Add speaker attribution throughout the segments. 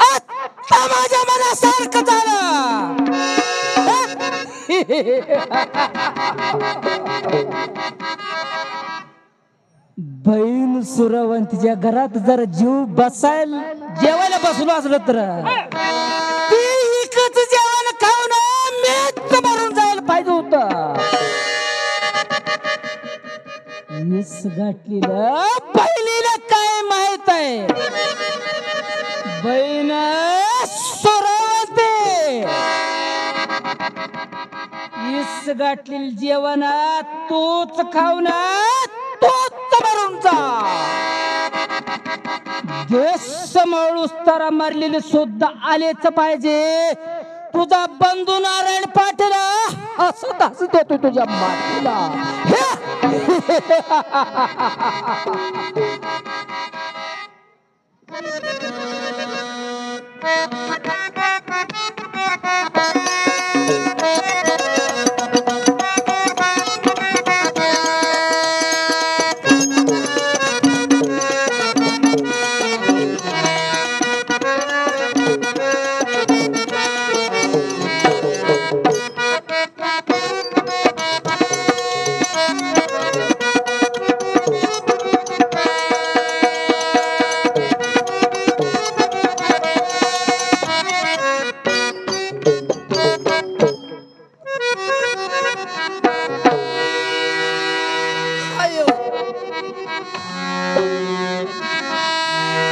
Speaker 1: आता माझ्या मनासारखं झालं. बहीण सुरवंतीच्या घरात जर जीव बसायला जेवायला बसलो असलो तर ती इकच जेवण खाऊन मीच मरून जायला पाहिजे होत. मीच गाठलेलं बहिणीला काय माहित आहे. बहीण सुरवंती मीच गाठलेलं जेवण तूच खाऊन तूच मरून जा. देश सांभाळूस तर मरलेले सुद्धा आलेच पाहिजे. तुझा बंधू नारायण पाटील हसत हसत होतो तुझ्या मातीला.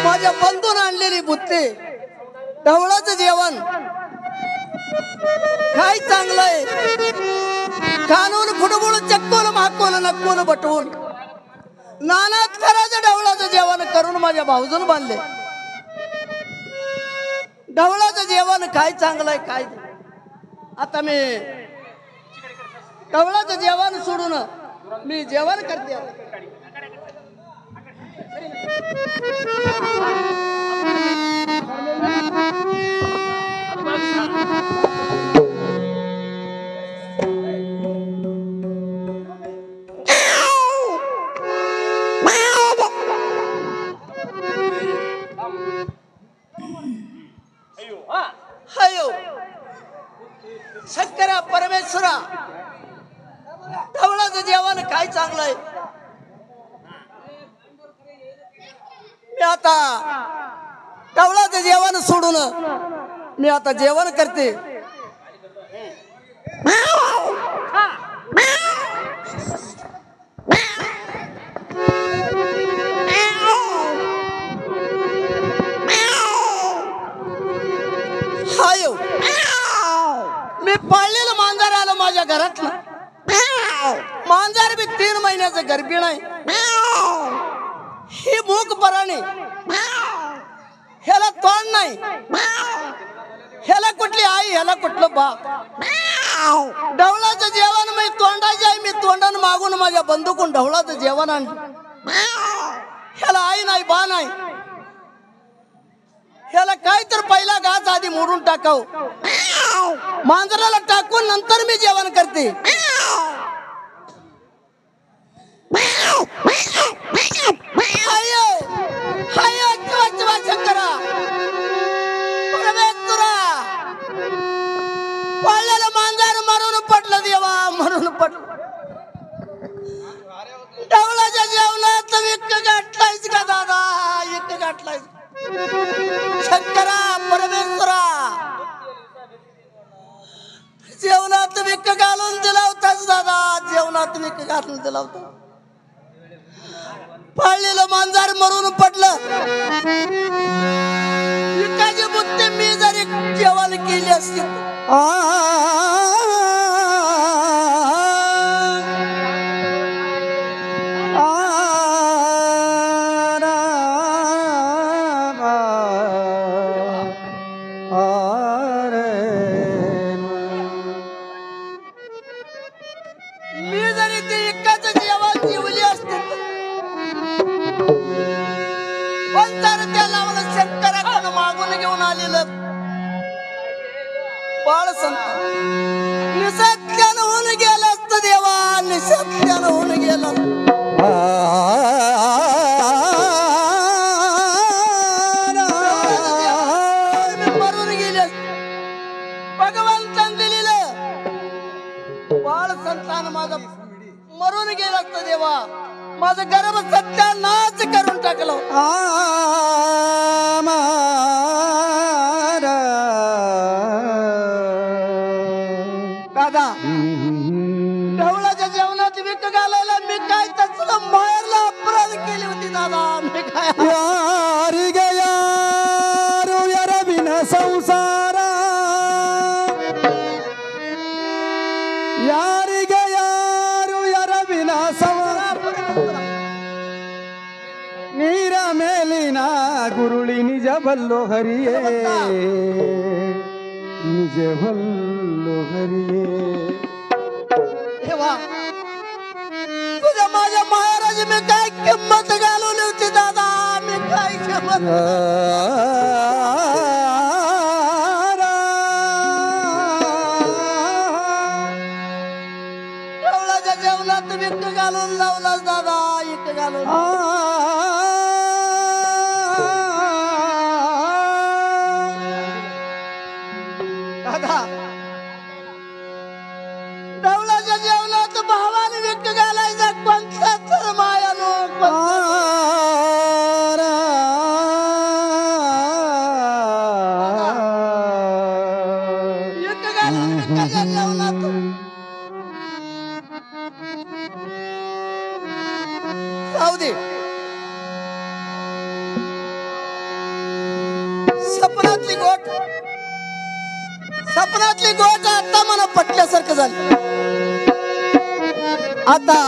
Speaker 2: माझ्या बंधून आणलेली बुत्ती ढवळाचं जेवण काय चांगलंय. कानून फुटबोळ चक्कोल माकोल नक्कोल बटवून नानात करायचं ढवळाचं जेवण करून माझ्या भाऊजून बांधले. ढवळाचं जेवण काय चांगलंय काय. आता मी ढवळाचं जेवण सोडून मी जेवण करते. शंकरा परमेश्वरा ढवळाचं जेवण काय चांगलंय. मी आता ढवळाचं जेवण सोडून मी आता जेवण करते. मी पाळलेलं मांजर आलं माझ्या घरातलं. मांजर बी 3 महिन्याचं गर्भीण आहे. ही मूक पराणी ह्याला तोंड नाही. ह्याला कुठली आई ह्याला कुठलं बाप. ढवळाचं जेवण मी तोंडाचे आहे. मी तोंडानं मागून माझ्या बंदूकून ढवळाचं जेवण आणलं. ह्याला आई नाही बा नाही. ह्याला काय तर पहिला घास आधी मोडून टाकाव. मांजराला टाकून नंतर मी जेवण करते. पाळलेलं मांजर मरून पडलं देवा मरून पडलं. ढवळाच्या जेवणात विक गाठलायच का दादा विक गाठलायच. शंकरा परमेश्वरा जेवणात विक घालून दिला होताच दादा. जेवणात विक घालून दिला होता. पाळलेलं मांजर मरून पडलं. विकाची बुद्धी मी जरी जेवण केली असती. मी जरी ते एकाच जेवण जेवली असते पण तर त्याला मला शंकराकडून मागून घेऊन आलेलं बाळ संत निसत्यानं होऊन गेलं असतं देवा. निसत्यानं होऊन गेलं. माझं गर्भ सत्यानाश करून टाकलं दादा. ढवळाच्या जेवणात विक घालायला मी काय तसलं मायरला अपराध केली होती दादा. मी काय
Speaker 3: यार गया रविन संसारा यार गया रविन संसारा ನೀರ ಮೇಲಿನ ಗುರುಳಿ ನಿಜ ಬಲ್ಲೋ ಹರಿಯೇ ನಿಜ ಬಲ್ಲೋ ಹರಿಯೇ
Speaker 2: देवा, तुझ्या माझ्या महाराज मी काय किंमत घालवली होती दादा. मी काय किंमत ढवळाच्या जेवणात विक घालून लावलास दादा. विक घालून दादा. ढवळाच्या जेवणात भावाने विक घालायचा कोणता तर मायानो विक घालून विकाच्या जेवणात. जाऊ दे. सपनातली गोट आता मला पटल्यासारखं झालं. आता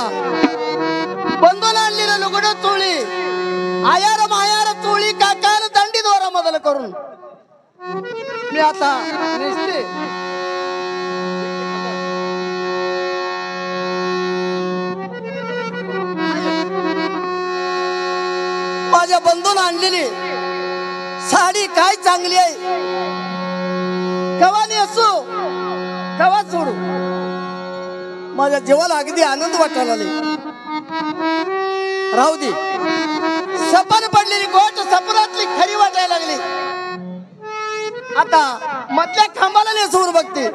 Speaker 2: बंधून आणलेलं लुगडं चोळी आयार मायार चोळी काकार दंडी दोरा मदल करून मी आता निसते माझ्या बंधून आणलेली साडी काय चांगली आहे. कवानी असो कवा सोडू माझ्या जीवाला अगदी आनंद वाटायला लागले. राहू दे. सपन पडलेली गोट सपनातली खरी वाटायला लागली. आता मधल्या खांबाला नेसूर बघते.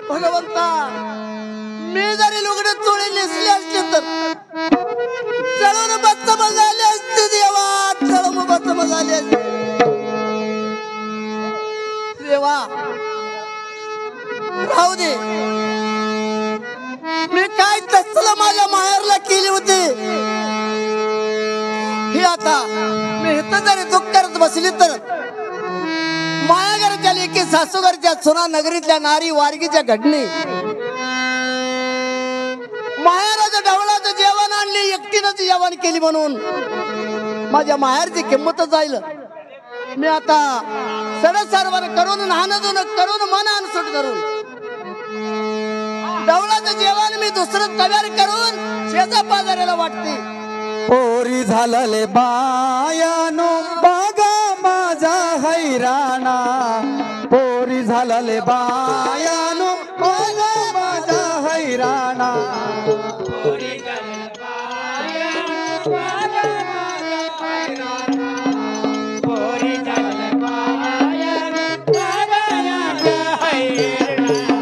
Speaker 2: भगवंता, मी जरी लुगडे चोळी नेसली असली तर चळून बत्तम झाली असती देवा. चळून बत्तम झाली असती देवा. राहू दे. मी काय तसलं माझ्या माहेरला केली होती हे आता मी इथं जरी दुःख करत बसली तर मायाघरच्या लेकी सासूघरच्या सुना नगरीतल्या नारी वारगीच्या घडणी माहेराचं ढवळाचं जेवण आणली एकटीनंच जेवण केली म्हणून माझ्या माहेरची किंमतच जाईल. मी आता सडक सारवार करून नाहन धुन करून मन अनसूट करून ढवळाचं जेवण मी दुसरं तयार करून शेजा बाजाराला वाटते.
Speaker 3: पोरी झालले बायानो बागा माझा हैराणा. पोरी झालले बायानो बागा माझा हैराणा. पोरी झालले बायानो बागा माझा हैराणा. पोरी झालले बायानो बागा माझा हैराणा.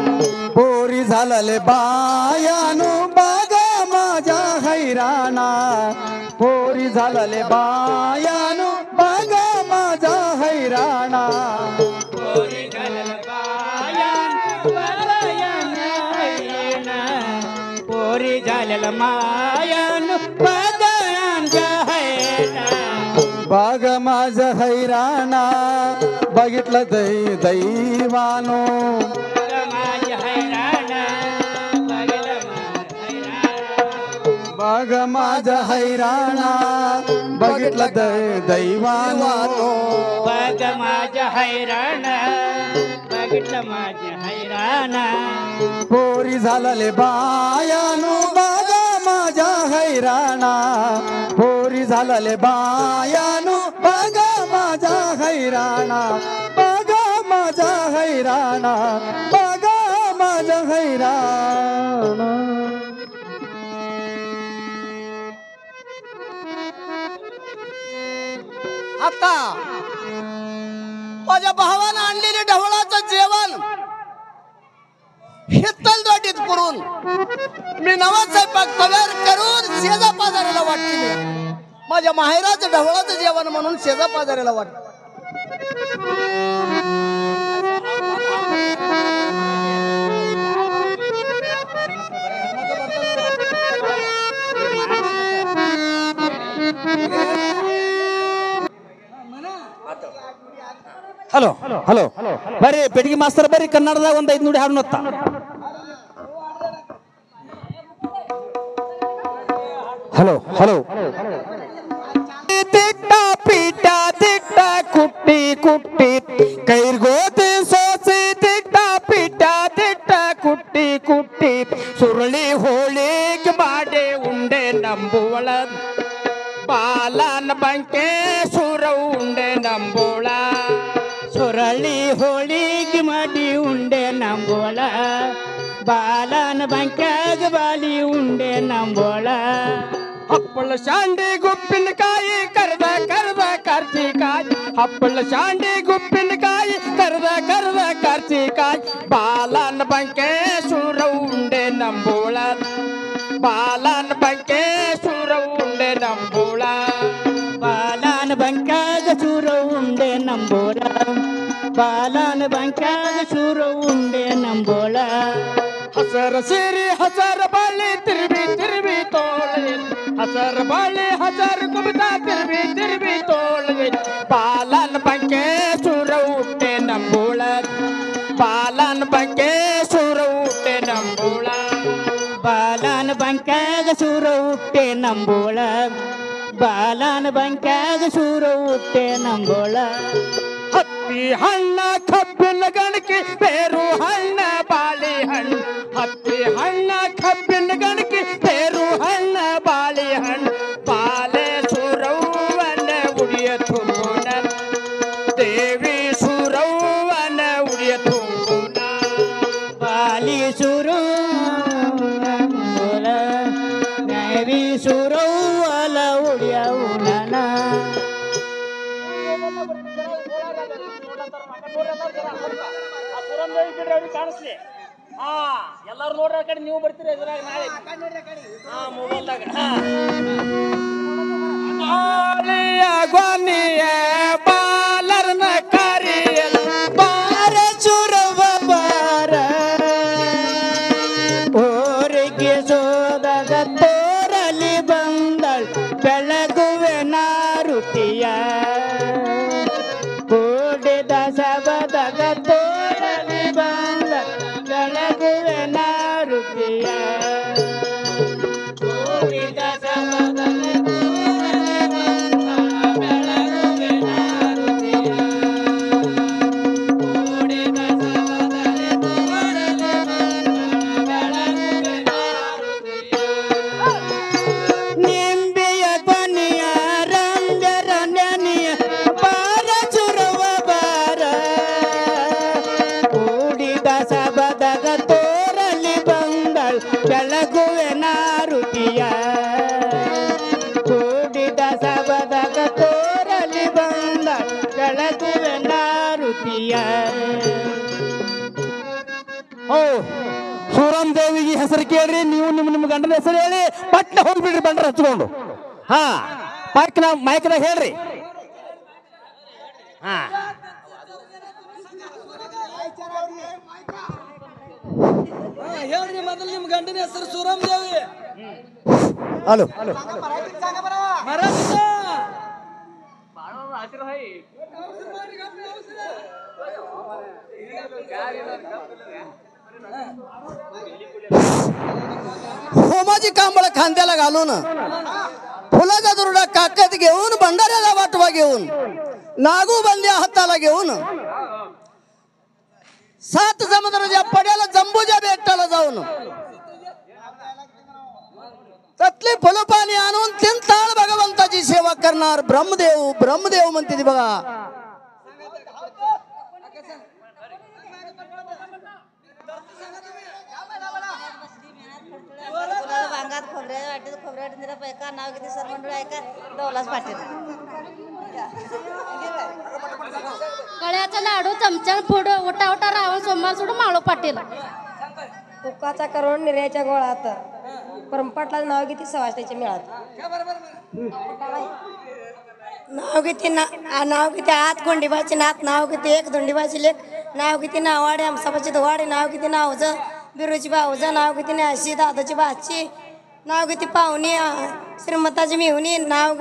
Speaker 3: पोरी झालले बायानो बागा माझा हैराणा. पोरी झालले बायानो बागा माझा हैराणा. पोरी झालले बायानो बायानो हैराणा. पोरी झालले मायानो बागा माझा हैराणा. बाग माझा हैराणा बघितलं दैवानो. बाग माझा हैराणा बघितलं दैवानो.
Speaker 4: बाग माझा हैराणा बघ
Speaker 1: पिटला माझे हैराणा
Speaker 3: पोरी झालेले बायानो बघा माझ्या हैराणा पोरी झालेले बायानो बघा माझ्या हैराणा बघा माझ्या हैराणा बघा माझ्या हैराणा
Speaker 2: आता माझ्या भावानं आणलेले ढवळाचं जेवण हित्तल दोटीत करून मी नवा स्वयंपाक तयार करून शेजा पाजाऱ्याला वाटते माझ्या माहेराचं ढवळाचं जेवण म्हणून शेजा पाजाऱ्याला वाटत
Speaker 1: ಹಲೋ ಹಲೋ ಬರ್ರಿ ಪೆಟ್ಟಿಗೆ ಮಾಸ್ತರ್ ಬರ್ರಿ ಕನ್ನಡದಾಗ ಒಂದು 5 ನುಡಿ ಹಾಡು ನತ್ತ ಹಲೋ ಹಲೋ ತಿಟ್ಟ ಪೀಟ ತಿಟ್ಟ ಕುಟ್ಟಿ ಕುಟ್ಟಿ ಕೈರ್ಗೋತಿ ಸೋಸಿ ತಿಟ್ಟ ಪೀಟ ತಿಟ್ಟ ಕುಟ್ಟಿ ಕುಟ್ಟಿ ಸುರಳಿ ಹೋಳಿಗೆ ಮಾಡಿ ಉಂಡೆ ನಂಬುವಳ ಬಾಲನ ಬಂಕೆ ಸುರ ಉಂಡೆ ನಂಬೋಳ ಸುರಳಿ ಹೋಳಿಗೆ ಮಾಡಿ ಉಂಡೆ ನಂಬೋಳ ಬಾಲನ ಬಂಕ್ಯಾಗ ಬಾಲಿ ಉಂಡೆ ನಂಬೋಳ ಹಪ್ಪಳ ಶಾಂಡಿ ಗುಪ್ಪಿನಕಾಯಿ ಕರ್ದ ಕರ್ದ ಕಾರ್ಚಿಕಾಯಿ ಹಪ್ಪಳ ಶಾಂಡಿ ಗುಪ್ಪಿನಕಾಯಿ ಕರ್ದ ಕರ್ದ ಕಾರ್ಚಿಕಾಯಿ ಬಾಲನ ಬಂಕೆ ಸುರ ಉಂಡೆ ನಂಬೋಳ ಬಾಲನ ಬಂಕೆ ಸುರ ಉಂಡೆ ನಂಬೋಳ ಬಾಲನ ಬಂಕ್ಯಾಗ ಸುರ ಉಂಡೆ ನಂಬೋಳ ಬಾಲನ ಬಂಕ್ಯಾಗ ಸುರ ಉಂಡೆ ನಂಬೋಳ ಹಸರ ಸೀರಿ ಹಸರ ಬಾಳಿ ತಿರುವಿ ತಿರುವಿ ತೋಳೆ ಹಸರ ಬಾಳಿ ಹಸರ ಕುಬಿತ ತಿರುವಿ ತಿರುವಿ ತೋಳೆ ಬಾಲನ ಬಂಕೆ ಸುರ ಉಂಡೆ ನಂಬೋಳ ಬಾಲನ ಬಂಕೆ ಸುರ ಉಂಡೆ ನಂಬೋಳ ಬಾಲನ ಬಂಕ್ಯಾಗ ಸುರ ಉಟ್ಟೆ ನಂಬೋಳ ಬಾಲನ ಬಂಕ್ಯಾಗ ಸುರ ಉಟ್ಟೆ ನಂಬೋಳ ಹತ್ತಿ ಹಣ್ಣ ಕಬ್ಬಿನ ಗಣಕಿ ಬೇರು ಹಣ್ಣ ಬಾಳಿ ಹಣ್ಣು ಹತ್ತಿ ಹಣ್ಣ ಕಬ್ಬಿನ ಗಣಕಿ ಬೇರು ಹಣ್ಣ ಬಾಳಿ ಹಣ್ಣು ಬಾಲೆ ಸುರವ್ವನ ಉಡಿಯ ತುಂಬುನ ದೇವಿ ಸುರವ್ವನ ಉಡಿಯ ತುಂಬುನ ಬಾಲಿ ಸುರು ದೇವಿ ಸುರವ್ವಲ ಉಡಿಯ ಉಣನ ಕಾಣಿಸ್ಲಿ ಹಾ ಎಲ್ಲಾರು ನೋಡ್ರ ಕಡೆ ನೀವು ಬರ್ತೀರಿ ಇದ್ರಾಗ ನಾಳೆ ಹಾ ಮೊಬೈಲ್ದಾಗ ಗೊನಿಯ ಬಾಲರ್ನ ಕರಿಯಲ್ ಬಾರ ಚುರವ ಬಾರ ಓರಿಗೆ ಸೋದಾಗ ತೋರಲಿ ಬಂದಳ್ ಬೆಳಗುವೆ ನಾರುತಿಯ ಕೂಡಿದ ಸಬದಾಗ ತೋರಲಿ ಬಂದ ಬೆಳಗುವೆ ನಾರುತಿಯ ಕೂಡಿದ ಸಬದಾಗ ತೋರಲಿ ಬಂದ ಬೆಳಗುವೆ ನಾರುತಿಯ ಕೂಡಿದ ಸಬದಾಗ ತೋರಲಿ ಬಂದ ಬೆಳಗುವೆ ನಾರುತಿಯ ನಿಂಬೆಯ ಬನಿಯ ರಂಗರ ನೆನೆಯ ಬಾರ ಚುರವ ಬಾರ ಕೂಡಿದ ಸಬದಾಗ ತೋರಲಿ ಬಂದಳ್ ಬೆಳಗುವೆ ನಾರುತಿಯ ಕೂಡಿದ ಸಬದಾಗ ತೋರಲಿ ಬಂದ ಬೆಳಗುವೆ ನಾರುತಿಯ ಓ ಸೂರಂ ದೇವಿಗೆ ಹೆಸರು ಕೇಳ್ರಿ ನೀವು ನಿಮ್ಮ ಗಂಡನ ಹೆಸರು ಹೇಳಿ ಪಟ್ನ ಹೋಗ್ಬಿಡ್ರಿ ಬಂಡ್ರ ಹಚ್ಕೊಂಡು ಹಾ ಮೈಕ್ನಾಗ ಹೇಳ್ರಿ ಹಾ
Speaker 2: ಹೇಳ್ರಿ ಮೊದಲು ನಿಮ್ ಗಂಡನ ಹೆಸರು ಸೂರಂ ದೇವಿ
Speaker 3: ಹಲೋ
Speaker 2: होमाची कांबळ खांद्याला घालून फुलाचा दुर्डा काकत घेऊन भंडाऱ्याला वाटवा घेऊन नागू बंद्या हाताला घेऊन सात समुद्राच्या पड्याला जंबूच्या बेटाला जाऊन त्यातले फुलं पाणी आणून तीन ताळ भगवंताची सेवा करणार ब्रह्मदेव ब्रह्मदेव म्हणते ती बघा.
Speaker 4: नाव किती सर मंडळ आहे का दौलास पाटील.
Speaker 5: गळ्याचा लाडू चमचा फोड ओटा ओटा रावण सोमवार सोडून माळो पाटील.
Speaker 4: कुकाचा करून निर्याच्या गोळात परमपाटला नाव किती सवासण्याचे मिळात. नाव किती आत गोंडीबाची नात नाव किती एक धोंडीबाची लेख नाव किती नावाडे आमसाबाची धुवाडे नाव किती नावज बिरूची भाऊज नाव किती नाशी दादाची भाची नाव किती पाहुणी श्रीमंताची मिहुणी नाव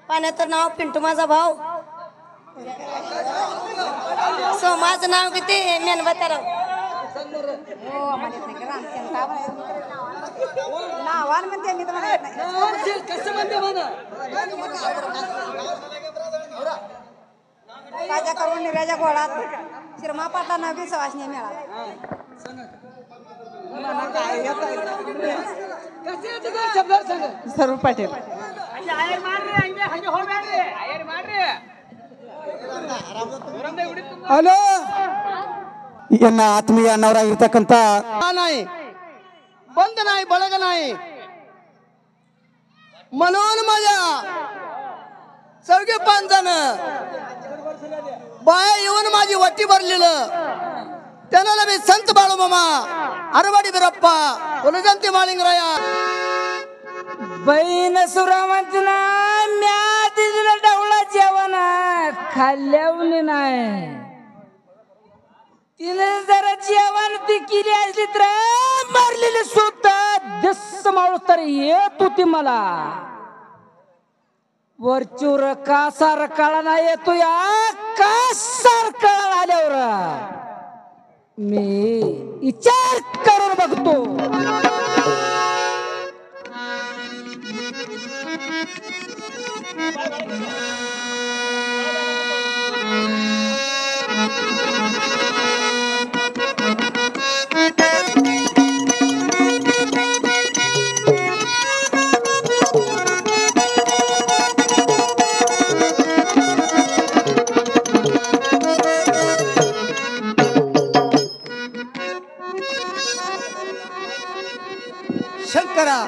Speaker 4: पाण्यात नाव पिंटू माझा भाऊ सोमाचं नाव किती मेणबत्याराव. राजा करून निर्याच्या गोळात शिरमा पाटला नाव की सवासनी मिळाला.
Speaker 1: सर्व पाटील
Speaker 3: हॅलो यांना आत्मीय नवरा इರ್ತಕ್ಕಂತ
Speaker 2: नाही बंद नाही बळग नाही म्हणून माझ्या चौघे पाच जण बाया येऊन माझी वट्टी भरलेलं त्यांना मी संत बाळू मामा अरवाडी बिरप्पा कुलजंती माळिंगराया
Speaker 1: बहीण सुरामांची ना म्या दिलेला डवळा जेवण खाल्ल्यावली नाही. तिने जरा जेवण ती केली असली तर मारलेली सुद्धा दस माणूस तर येत होती मला. वरचूर कासार काळा नाही येतो या कासार काळा आल्यावर मी विचार करून बघतो.
Speaker 2: शंकरा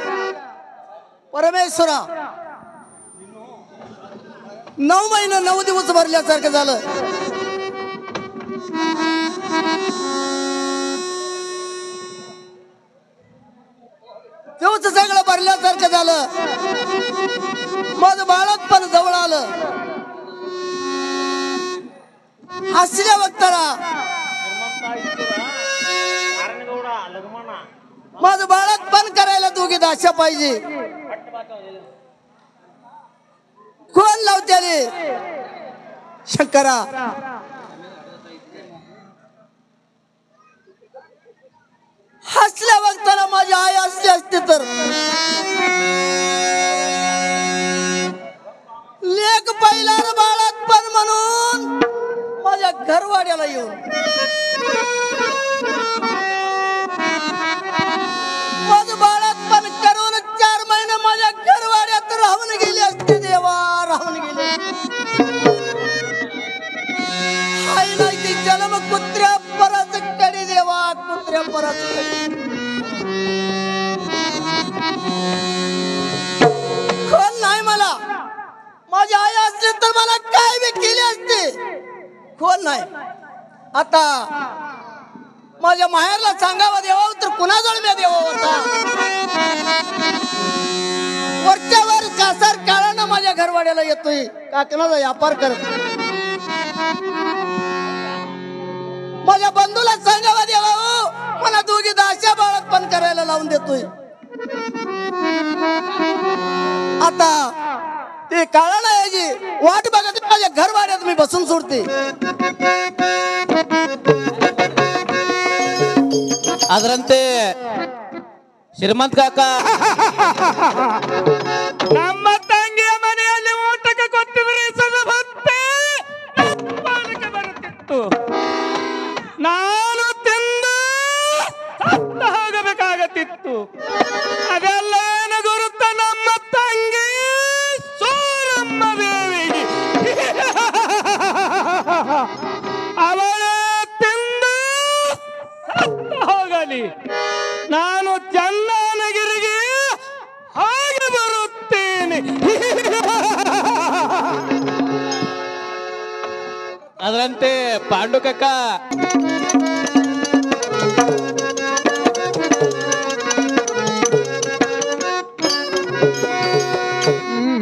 Speaker 2: परमेश्वरा 9 महिने 9 दिवस भरल्यासारखं झालं. दिवस सगळं भरल्यासारखं झालं. माझं बाळात पण जवळ आलं. हसल्या वक्ताला माझं बाळात पण करायला दोघी दाशा पाहिजे. कोण लावत्याले शंकरा हसल्या वक्ताला माझी आई असली असते तर लेख पहिला बाळात पण म्हणून माझ्या घरवाड्याला येऊन माझं बाळात पण करून 4 महिने माझ्या घरवाड्यात राहून गेली असते. देवा राहून गेले. आई नाही ती जन्म कुत्र्या पराच कडी देवा कुत्र्या पराच कोण नाही मला. माझी आई असली तर मला काय बी केली असते. कोण नाही. आता माझ्या माहेरला सांगावा देवा तर कुणाजवळ मी देवा होता. वरच्यावर कासार काळानं माझ्या घरवाड्याला येतोय. काकणाचा व्यापार करत माझ्या बंधूला सांगावा देवा हो मला दोघी दाशा बाळात पण करायला लावून देतोय. आता ते काळा नाही याची वाट बघत माझ्या घरवाड्यात मी बसून सोडते.
Speaker 6: ಅದರಂತೆ ಶ್ರೀಮಂತ ಕಾಕ
Speaker 1: ನಮ್ಮ ತಂಗಿಯ ಮನೆಯಲ್ಲಿ ಊಟಕ್ಕೆ ಕೊಟ್ಟಿದ್ರೆ ಬರುತ್ತಿತ್ತು. ನಾನು
Speaker 3: ಅದೆಲ್ಲ ಏನು ಗುರುತ ನಮ್ಮ ತಂಗಿ ಸೂರಮ್ಮ ದೇವಿಗೆ ಅವಳೇ ತಿಂದು ಸತ್ತು ಹೋಗಲಿ, ನಾನು ಚನ್ನನಗಿರಿಗೆ ಹಾಗೆ ಬರುತ್ತೇನೆ.
Speaker 6: ಅದರಂತೆ ಪಾಂಡು ಕಕ್ಕ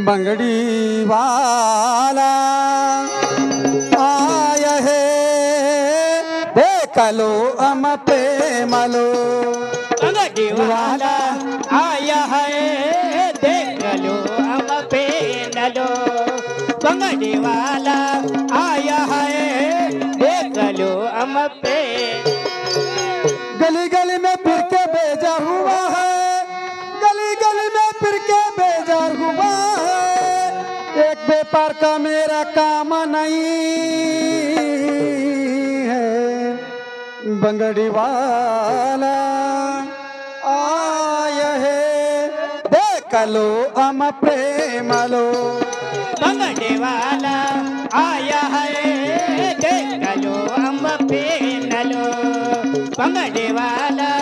Speaker 3: बंगड़ी वाला आया है, देख लो हम प्रेम लो।
Speaker 1: बंगड़ी वाला आया है, देख लो हम प्रेम लो। बंगड़ी वाला आया है, देख लो हम प्रेम।
Speaker 3: गली गली में फिर के बेजार हुआ है, गली गली में फिर के बेजार हुआ है, एक व्यापार का मेरा काम नहीं है। बंगड़ी वाला आया है, देख लो हम प्रेम लो।
Speaker 1: बंगड़ी वाला आया है, देख लो हम प्रेम लो। बंगड़ी वाला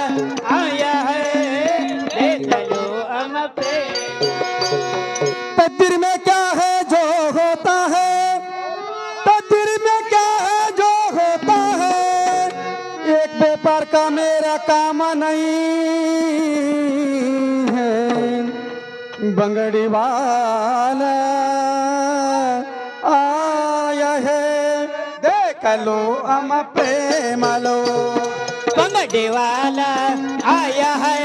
Speaker 1: आया है, देख लो हम प्रेम।
Speaker 3: तकदीर में क्या है जो होता है, तकदीर में क्या है जो होता है, एक व्यापार का मेरा काम नहीं है। बंगड़ी वाला आया है, देख लो हम प्रेम लो।
Speaker 1: बंगड़ी वाला आया है,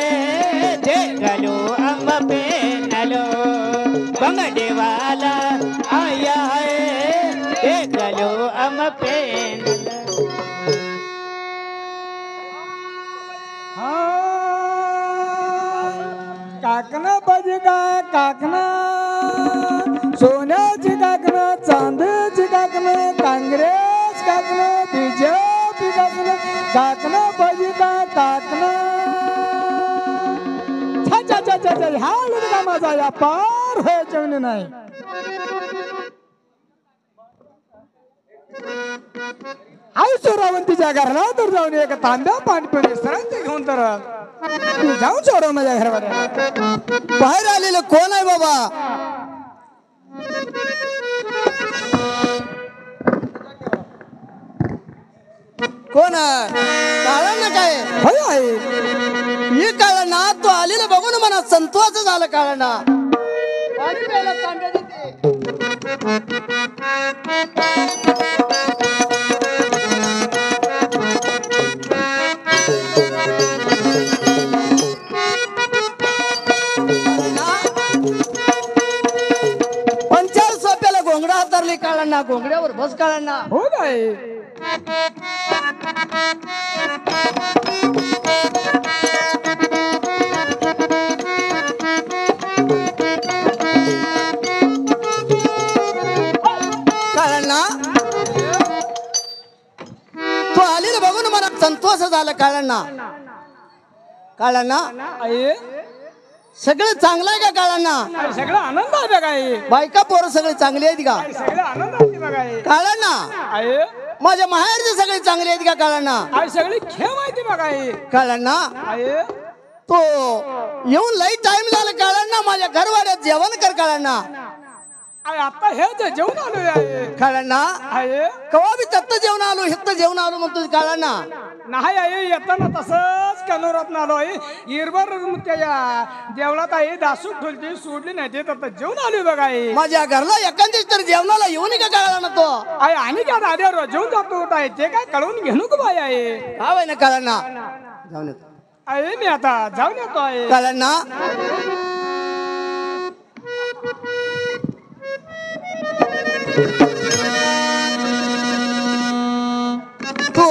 Speaker 1: देख लो हम प्रेम लो। बंगड़ी वाला आया है, देख लो हम प्रेम लो।
Speaker 3: काकना पाहिजे का काकना, सोन्याची काकणं, चांदीची काकणं, काँग्रेस काकणं, बीजेपी काकणं, काकणं पाहिजे का काकणं. छा छा छा छा छा, ह्या का माझा व्यापार व्हायच्या नाही. आई चोरावंतीच्या घरला तर जाऊन एक तांब्या पाणी पिणे सरांचे घेऊन तर जाऊन चोरव माझ्या घरामध्ये.
Speaker 2: बाहेर आलेलं कोण आहे बाबा? कोण आहे? काळं ना काय?
Speaker 3: होय आहे.
Speaker 2: ही काळं ना तू आलेलं बघून मला संतोष झालं. काळं ना पाणी प्यायला तांब्या देते. पंचाल सोप्याला घोंगडा हातारली काळांना, घोंगड्यावर बस काळांना.
Speaker 3: हो काय?
Speaker 2: काळांना तू आलेलं बघून मला संतोष झाला. काळांना काळांना
Speaker 3: आहे
Speaker 2: सगळं चांगलं आहे का? काळांना
Speaker 3: सगळं आनंद आहे काय?
Speaker 2: बायका पोरं सगळे चांगली आहेत का?
Speaker 3: सगळं आनंद आहे बघाय.
Speaker 2: काळांना
Speaker 3: आहे
Speaker 2: माझ्या माहेरचे सगळे चांगले आहेत का? काळांना
Speaker 3: आई सगळी खेळ माहिती बघाय.
Speaker 2: काळांना
Speaker 3: आहे
Speaker 2: तो येऊन लई टाइम झाला. काळांना माझ्या घरवाड्यात जेवण कर. काळांना
Speaker 3: आई आता हे जे जेवण आलो आहे.
Speaker 2: काळांना
Speaker 3: आहे
Speaker 2: कवा बी तत्त जेवण आलो, हित्त जेवण आलो म्हणतो. काळांना
Speaker 3: नाही आहे येताना तसंच कनोरात आलो आहे. इरबर त्या देवळात आहे दासूक ठोलती सोडली नाही ते तर जेवण आलो बघाय.
Speaker 2: माझ्या घरला एखाद्या तर जेवणाला येऊन का? काळांना तो
Speaker 3: आई आणि काय दाद्यावर जेवण जातो आहे ते काय कळवून घेणू का बाय आहे.
Speaker 2: हा आहे ना. काळांना जाऊन येतो.
Speaker 3: आहे मी आता जाऊन येतो आहे.
Speaker 2: काळांना तू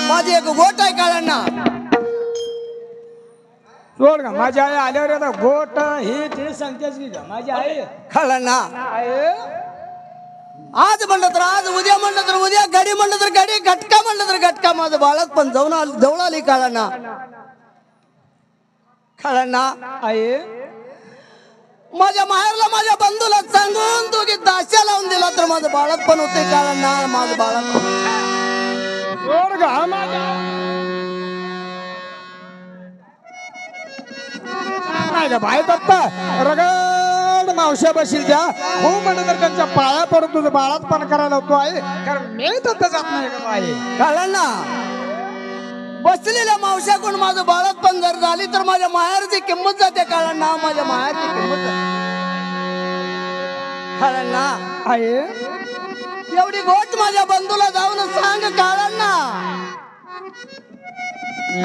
Speaker 2: माझी एक गोट आहे. काळांना
Speaker 3: सोड का माझी आई आल्यावर आता गोट हे ते सांगतेस की माझी आई
Speaker 2: काळांना
Speaker 3: आहे.
Speaker 2: आज म्हणलं तर आज, उद्या म्हणलं तर उद्या, गाडी म्हणलं तर गाडी, घटका म्हणलं तर घटका. माझं बाळात पण जवळ आली. काळांना कळना
Speaker 3: आई
Speaker 2: माझ्या माहेरला माझ्या बंधूला सांगून तू की दाशा लावून दिला तर माझं बाळत पण होते कळना माझं बाळत
Speaker 3: सोड गा माझ्या नाही का बाय दत्ता रगड मावश्या बशील त्या हो म्हणलं तर त्यांच्या पाया पडून तुझं बाळातपण करायला होतो आहे कारण मी तर जात नाही का आहे
Speaker 2: कळना बसलेल्या मावशाकडून माझं बाळत पण जर झाली तर माझ्या माहेरची किंमत जाते कळना माझ्या माहेरची किंमत कळना
Speaker 3: आहे
Speaker 2: एवढी गोष्ट माझ्या बंधूला जाऊन सांग कळना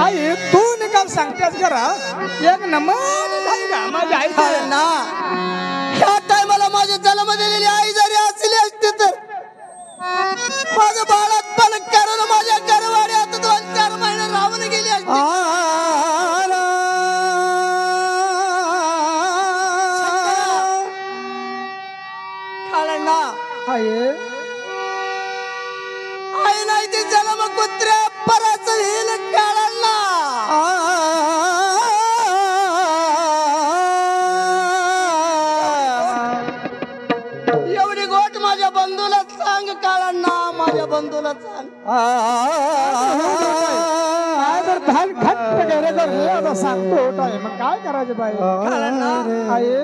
Speaker 3: आई तू निकाल सांगतेस करा एक नंबर आहे का माझी आई
Speaker 2: कळना ह्या टायमाला माझी जन्म दिलेली आई जरी असली असती तर माझं बाळात पण करून माझ्या घरवाड्यात 2-4 महिने राहून गेली असती कळना
Speaker 3: आहे
Speaker 2: आई नाही ती जन्म कुत्र्या परच येईल कळना एवढी गोट माझ्या बंधूला सांग कळना माझ्या बंधूला सांग
Speaker 3: तर धान घट्ट गेले तर आता सांगतो होता मग काय करायचं बाई आहे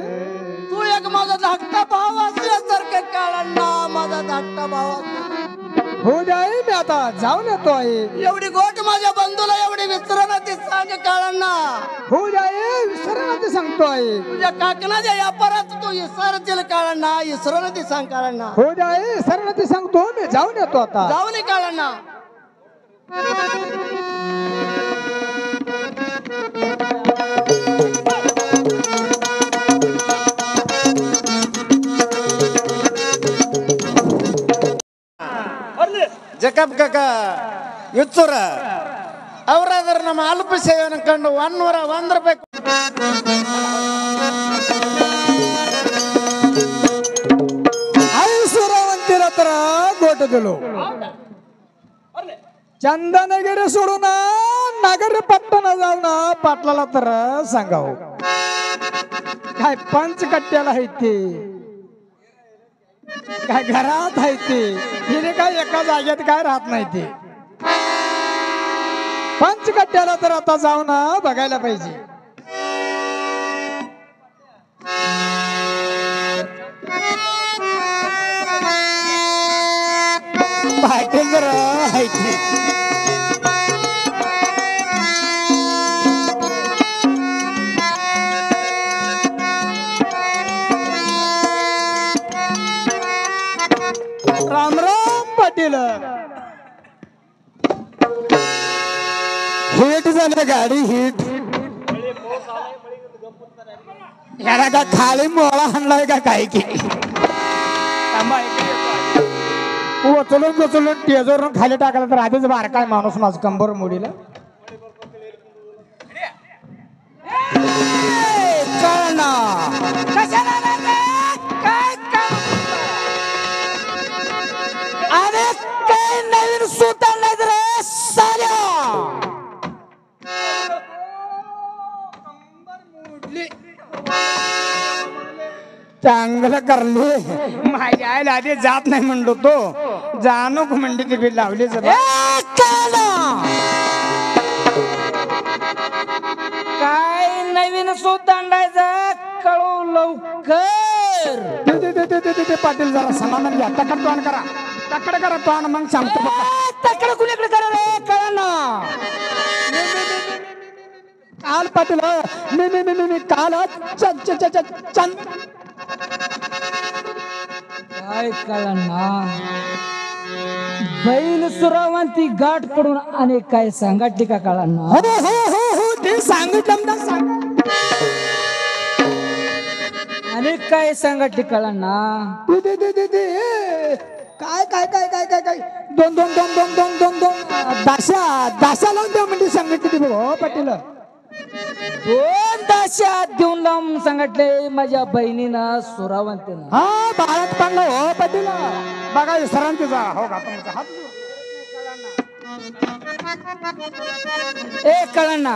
Speaker 2: तू एक माझा धाकटा भाव असल्यासारखं कळना माझा धाकटा भाव असल्यासारखं.
Speaker 3: हो जाई मी आता जाऊन येतो आहे
Speaker 2: एवढी गोट माझ्या बंधूला एवढी विसरणं ती सांग कळना
Speaker 3: हो जाई विसरणं ते सांगतो आहे
Speaker 2: तुझ्या काकणाच्या या परत तू इसरतील कळना इसरणं ती सांग कळना
Speaker 3: हो जाई सर ते सांगतो मी जाऊन येतो आता
Speaker 2: जाऊन कळना
Speaker 7: ಜಕಬ್ ಕಕ ಯುಚ್ಚುರ ಅವರಾದ್ರ ನಮ್ಮ ಅಲ್ಪ ಸೇವೆನ ಕಂಡು 101 ರೂಪಾಯಿ
Speaker 3: ಐಸುರವಂತಿರ ಹತ್ರ ಗೋಟದಲು चंदनगिरी सोडून नगर पट्टण जाऊन पाटलाला तर सांगाव काय पंचकट्ट्याला आहे ते काय घरात आहे ते हिने काय एका जागेत काय राहत नाही ते पंचकट्ट्याला तर आता जाऊन बघायला पाहिजे पाटील तर आहे ते राम राम पाटील हिट झालं गाडी हिट याला का खाली मोळा आणलाय का काय की उचलून टेजवरून खाली टाकला तर आधीच बारकाय माणूस माझं कंबर मोडीला कळना
Speaker 1: अरे काय नवीन सुतार नाही रे साल्या
Speaker 3: चांगलं करले माझ्या आईला आधी जात नाही म्हणलो तो जाणू म्हणते ती बी लावली
Speaker 1: काय नवीन सुतांडायचं कळू लवकर
Speaker 3: ते पाटील जरा समाधान घ्या तकड तोंड करा तकड करा तोंड मग सांगतो
Speaker 1: तकडे कुणीकडे करा रे कळना
Speaker 3: काल पाटील मी काल चंद
Speaker 1: काय कळना बैल सुरावांती गाठ पडून अनेक काय सांगाटली का कळना
Speaker 3: हो ते सांगितलं ना सांग
Speaker 1: अनेक काय सांगाटली कळना
Speaker 3: काय काय काय काय काय काय दोन दोन दोन दोन दोन दोन दोन दाशा लावून देऊ म्हणजे सांगितली ती हो पाटील
Speaker 1: 2 दाशा देऊन लावून सांगितले माझ्या बहिणीनं सुरावंतीनं
Speaker 3: हा बाळात पाडलं हो पाटील बघा सरांतीचा हो का तुमचा हात
Speaker 1: ए कळना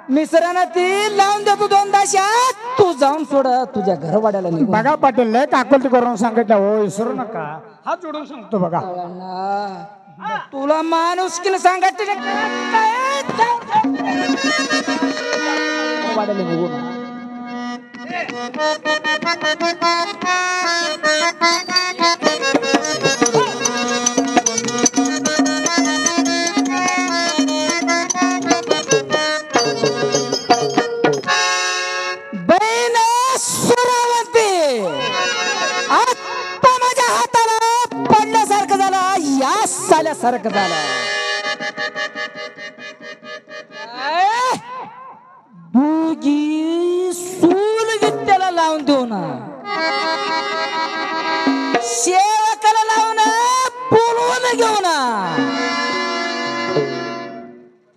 Speaker 1: मिसरांना ती लावून देतो 2 तासात. तू जाऊन सोड तुझ्या घरवाड्याला निघून.
Speaker 3: बघा पाटील लय काकुलती करून सांगितलं हो, विसरू नका. हात जोडून सांगतो बघा.
Speaker 1: तुला माणुसकीने सांगत वाड्याला निघून. बहीण सुरावंती आत्ता माझ्या हाताला पडल्यासारखं झालं, या साल्यासारखं झालं. दुगी सूल त्याला लावून देऊ ना, सेवकाला लावून बोलवून घेऊ ना.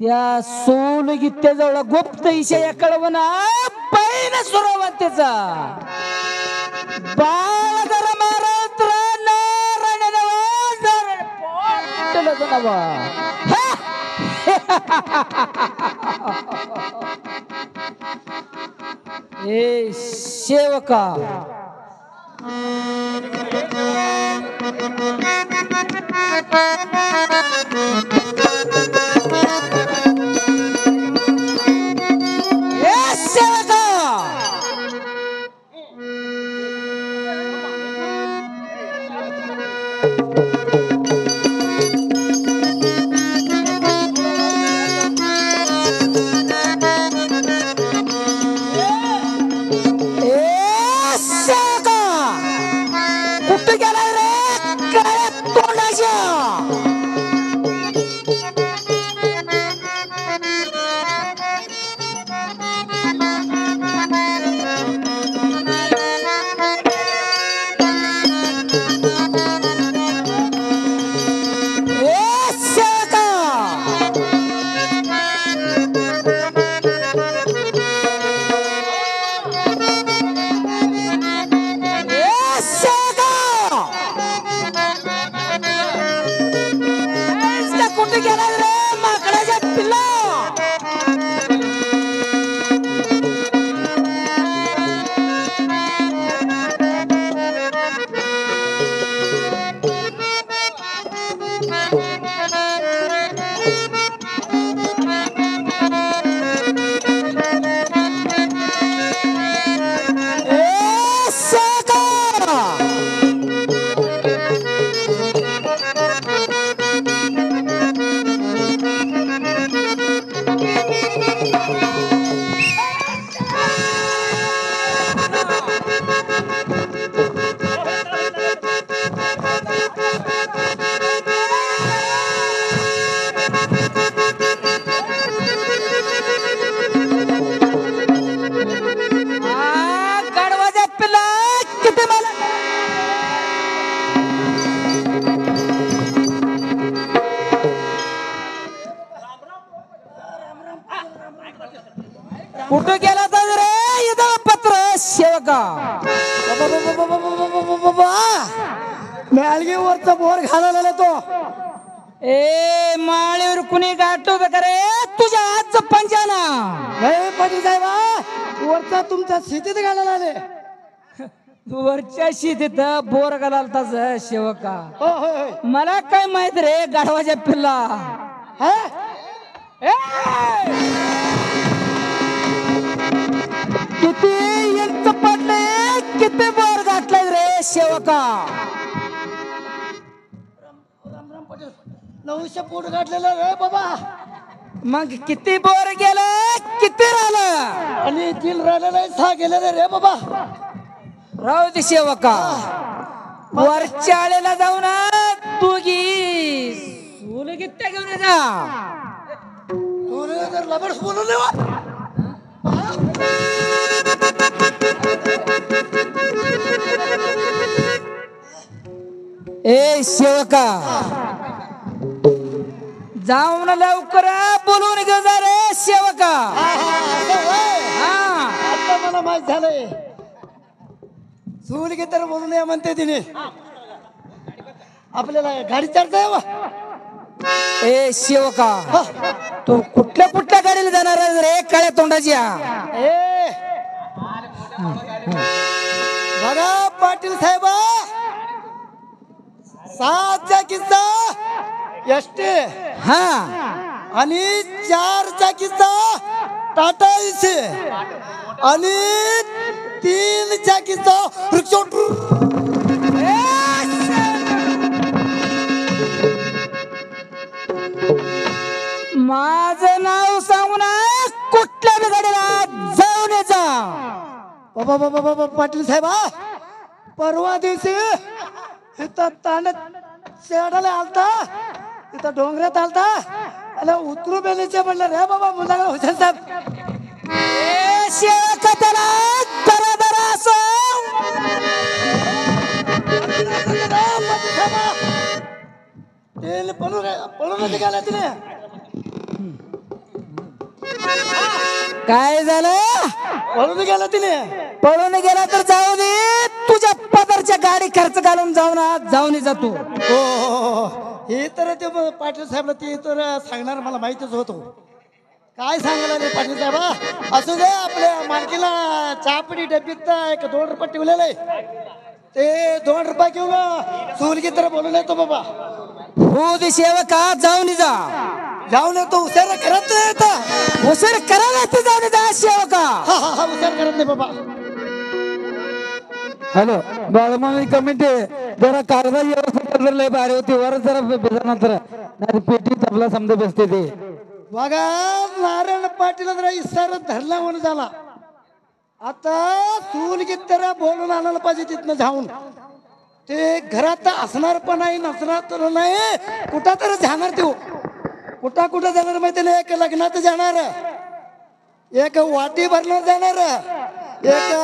Speaker 1: त्या सोल गीत्याजवळ गुप्त इशा कळवणा बहीण सुरावंतीचा बाळ जरा मारत ए सेवका कुठं गेला तर रे इथं पत्र सेवका
Speaker 2: वरचा बोर घालायला तो.
Speaker 1: ए माळीवर कुणी गाठतो का रे तुझ्या हातचं पंजाना.
Speaker 2: हे पाटील साहेब वरचा तुमच्या शेतीत घालायला आले.
Speaker 1: वरच्या शेतीत बोर घालालताच सेवका.
Speaker 2: हो होय होय.
Speaker 1: मला काय माहित रे गाढवाच्या पिल्ला.
Speaker 2: हा?
Speaker 1: किती इंच पडले किती बोर घातलाय रे सेवका.
Speaker 2: 900 फूट गाठलेलं रे बाबा.
Speaker 1: मग किती बोर गेलं किती राहिलं.
Speaker 2: आणि 3 राहिलेलं 6 गेलेलं रे बाबा.
Speaker 1: राहू दे सेवका. वरच्या आळेला जाऊन दोघी सोल घेत्या घेऊन जा.
Speaker 2: जर लबडस बोलू नये.
Speaker 1: ए सेवका जाऊन लवकर बोलून घेऊ जा रे सेवका.
Speaker 2: आता मला माहित झालंय. चूल घे तर बोलू नये म्हणते तिने. आपल्याला गाडी चढता.
Speaker 1: ए सेवका तू कुठल्या गाडीला जाणार रे काळ्या तोंडाच्या.
Speaker 2: ए बघा पाटील साहेब, 7 चाकीचा एसटी
Speaker 1: हा
Speaker 2: आणि 4 चाकीचा टाटा एसी आणि 3 चाकीचा रिक्षा.
Speaker 1: माझं नाव सांगू ना, कुठल्या बी गाडीला जाऊन यायचा.
Speaker 2: बाबा बाबा बाबा पाटील साहेब, परवा दिवशी इथं तांडत शेडाला आलता, इथं डोंगरात आलता आणि उतरू बेलीचे म्हणलं रे बाबा मुलाला हुसेन साहेब.
Speaker 1: शेवका त्याला दरा दरा असो.
Speaker 2: पळून निघाला तिने.
Speaker 1: काय झालं?
Speaker 2: पळून गेला तिने.
Speaker 1: पळून गेला तर जाऊ दे, तुझ्या पदरच्या गाडी खर्च घालून जाऊन जातो.
Speaker 2: हो हे तर ते पाटील साहेबला ते तर सांगणार मला माहितीच होतो. काय सांगायला रे पाटील साहेब, असू दे. आपल्या मालकीला चहापडी डब्बीत एक 2 रुपये ठेवलेलं आहे, ते 2 रुपये घेऊन चूलगी तर बोलून येतो बाबा.
Speaker 1: हो दे सेवका, जाऊन जा.
Speaker 2: जाऊन येतो. उसार करत नाही येतं.
Speaker 1: हुसर करायला ते जाऊन जा सेवका.
Speaker 2: उसार करत नाही बाबा.
Speaker 1: हॅलो बाळमामी कमिटी, जरा कारवाई व्यवस्था लय भारी होती. वर जरा नंतर नाही पेटी तबला समजा बसते ते.
Speaker 2: बघा नारायण पाटील जरा इसार धरला म्हणून झाला. आता चूलगीत तर बोलून आणायला पाहिजे तिथनं जाऊन. ते घरात असणार पण नाही, नसणार तर नाही, कुठं तर जाणार तो. कुठं जाणार माहिती नाही. एक लग्नात जाणार, एक वाटी भरणार जाणार, एक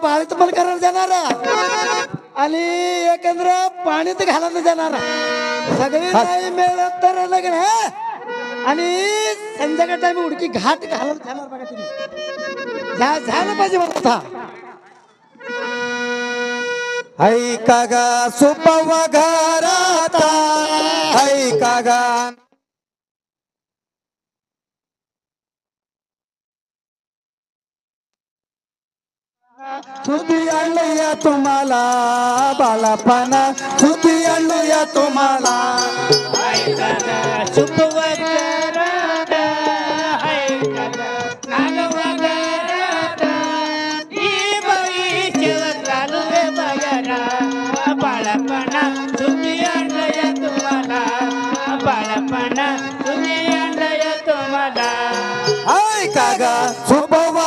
Speaker 2: बाळीत पण करणार जाणार आणि एकंदर पाणीत घालायला जाणार. सगळी नाही मिळत तर लग्न आणि संध्याकाळ टाइम उडकी घाट घालायला जाणार. बघा तुम्ही झालं पाहिजे मला.
Speaker 3: ऐका गा सोपवा घरात, ऐका गा सुधी आणूया तुम्हाला बाळापणा, सुधी आणूया तुम्हाला. ऐका गा सोपवा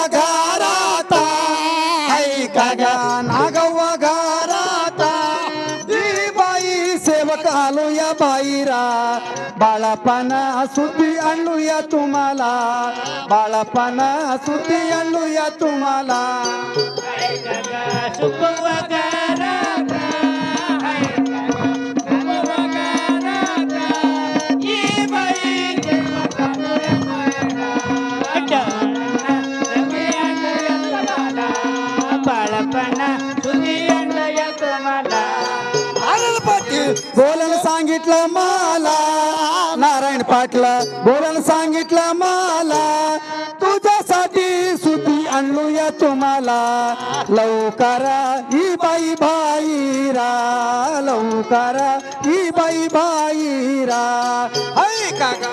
Speaker 3: घरात, ऐका गा नागवा घरात, ही बाई सेवक आलोया बाईरा, बाळापणा सुधी आणूया तुम्हाला, बाळापणा सुधी आणूया तुम्हाला. बोलायला सांगितलं मला नारायण पाटला, बोलायला सांगितलं मला, तुझ्यासाठी सुधी आणूया तुम्हाला, लवकरा ही बाई भाईरा, लवकरा ही बाई भाईरा. ऐका गा